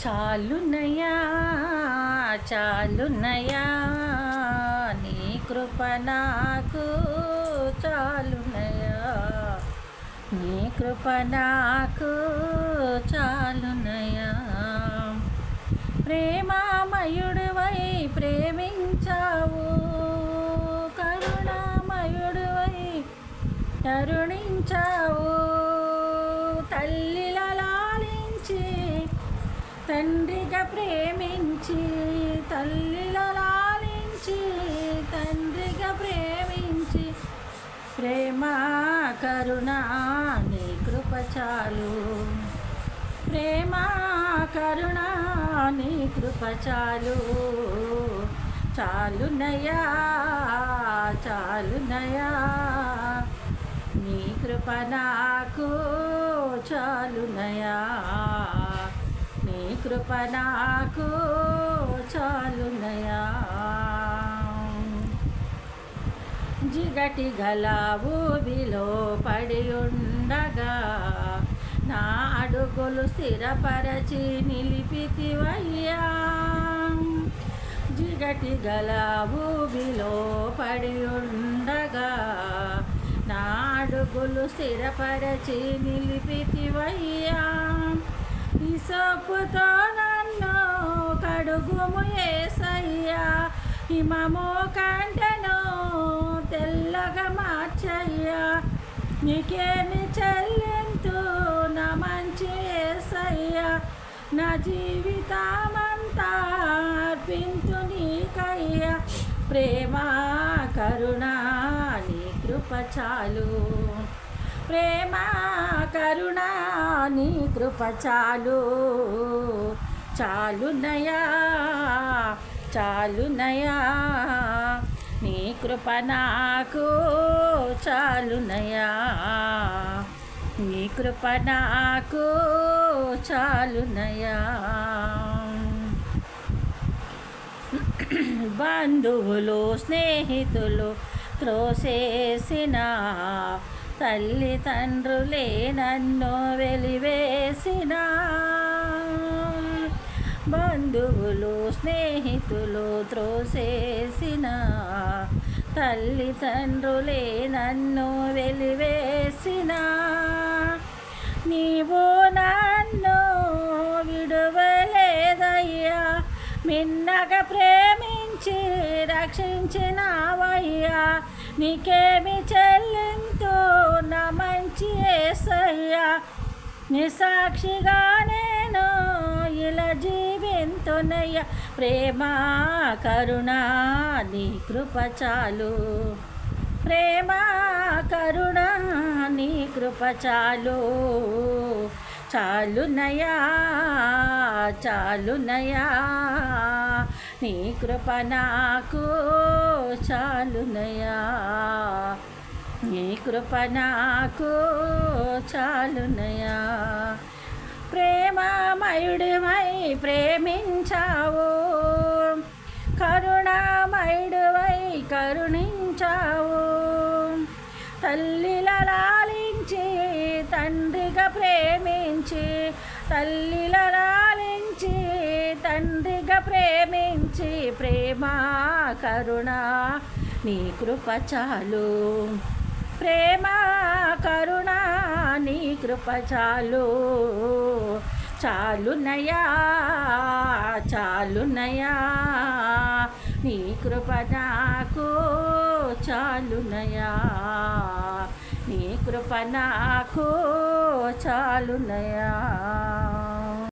చాలునయ్యా చాలునయ్యా నీ కృప నాకు చాలునయ్యా నీ కృప నాకు చాలునయ్యా ప్రేమామయుడివై ప్రేమించావు కరుణామయుడివై కరుణించావు తల్లిలా లాలించి తండ్రిగా ప్రేమించి తల్లిలా లాలించి తండ్రిగా ప్రేమించి ప్రేమ కరుణ నీ కృప చాలు ప్రేమ కరుణ నీ కృప చాలు చాలునయ్యా చాలునయ్యా నీ కృప నాకు చాలునయ్యా నీ కృప నాకు చాలునయ్యా జిగటి గల ఊబిలో పడి ఉండగా నా అడుగులు స్థిరపరచి నిలిపితివయ్యా జిగటి గల ఊబిలో పడి ఉండగా నా అడుగులు స్థిరపరచి నిలిపితివయ్యా హిసోపుతో నన్ను కడుగుము యేసయ్యా హిమము కంటెను తెల్లగా మార్చయ్యా నీకేమి చెల్లింతు నా మంచి యేసయ్యా నా జీవితమంతా అర్పింతు నీకయ్యా ప్రేమ కరుణ నీ కృప చాలు ప్రేమ కరుణ నీ కృప చాలు చాలునయ్యా చాలునయ్యా నీ కృప నాకు చాలునయ్యా నీ కృప నాకు చాలునయ్యా బంధువులు స్నేహితులు త్రోసేసిన తల్లిదండ్రులే నన్ను వెలివేసిన బంధువులు స్నేహితులు త్రోసేసిన తల్లిదండ్రులే నన్ను వెలివేసిన నీవు నన్ను విడువలేదయ్యా మిన్నగా ప్రేమించి రక్షించినావయ్యా నీకేమి చెల్లింతు నా మంచి యేసయ్యా నీ సాక్షిగా నేను ఇలా జీవింతునయ్యా ప్రేమ కరుణ నీ కృప చాలు ప్రేమ కరుణ నీ కృప చాలు చాలునయ్యా చాలునయ్యా నీ కృప నాకు చాలునయ్యా నీ కృప నాకు చాలునయ్యా ప్రేమామయుడివై ప్రేమించావు కరుణామయుడివై కరుణించావు తల్లిలా లాలించి తండ్రిగా ప్రేమించి తల్లిలా లాలించి తండ్రిగా ప్రేమించి ప్రేమ కరుణ నీ కృప చాలు ప్రేమ కరుణ నీ కృప చాలు చాలునయ్యా చాలునయ్యా నీ కృప నాకు చాలునయ్యా నీ కృప నాకు చాలునయ్యా